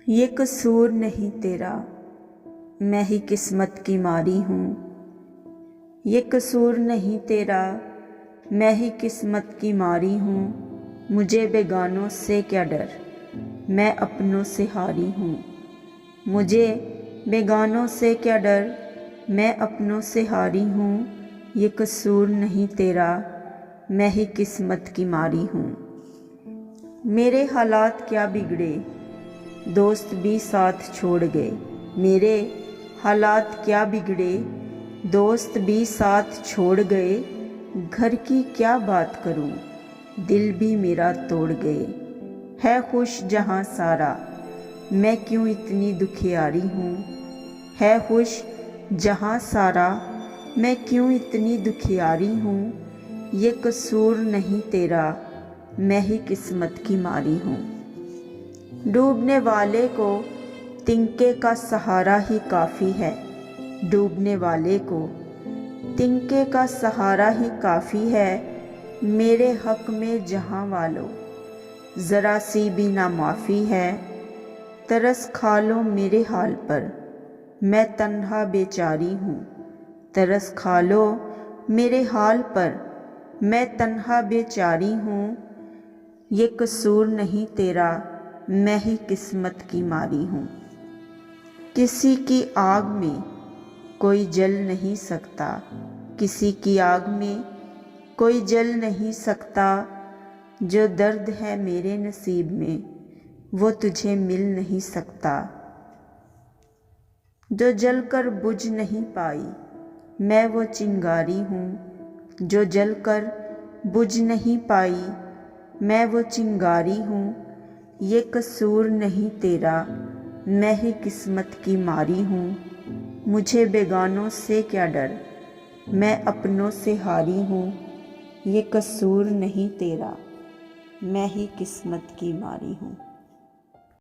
ये कसूर नहीं तेरा, मैं ही किस्मत की मारी हूँ। ये कसूर नहीं तेरा, मैं ही किस्मत की मारी हूँ। मुझे बेगानों से क्या डर, मैं अपनों से हारी हूँ। मुझे बेगानों से क्या डर, मैं अपनों से हारी हूँ। ये कसूर नहीं तेरा, मैं ही किस्मत की मारी हूँ। मेरे हालात क्या बिगड़े, दोस्त भी साथ छोड़ गए। मेरे हालात क्या बिगड़े, दोस्त भी साथ छोड़ गए। घर की क्या बात करूं, दिल भी मेरा तोड़ गए। है खुश जहां सारा, मैं क्यों इतनी दुखियारी हूँ। है खुश जहां सारा, मैं क्यों इतनी दुखियारी हूँ। ये कसूर नहीं तेरा, मैं ही किस्मत की मारी हूँ। डूबने वाले को तिनके का सहारा ही काफ़ी है। डूबने वाले को तिनके का सहारा ही काफ़ी है। मेरे हक में जहाँ वालों ज़रा सी भी ना माफ़ी है। तरस खा लो मेरे हाल पर, मैं तन्हा बेचारी हूँ। तरस खा लो मेरे हाल पर, मैं तन्हा बेचारी हूँ। ये कसूर नहीं तेरा, मैं ही किस्मत की मारी हूँ। किसी की आग में कोई जल नहीं सकता, किसी की आग में कोई जल नहीं सकता। जो दर्द है मेरे नसीब में, वो तुझे मिल नहीं सकता। जो जलकर बुझ नहीं पाई, मैं वो चिंगारी हूँ। जो जलकर बुझ नहीं पाई, मैं वो चिंगारी हूँ। ये कसूर नहीं तेरा, मैं ही किस्मत की मारी हूँ। मुझे बेगानों से क्या डर, मैं अपनों से हारी हूँ। ये कसूर नहीं तेरा, मैं ही किस्मत की मारी हूँ।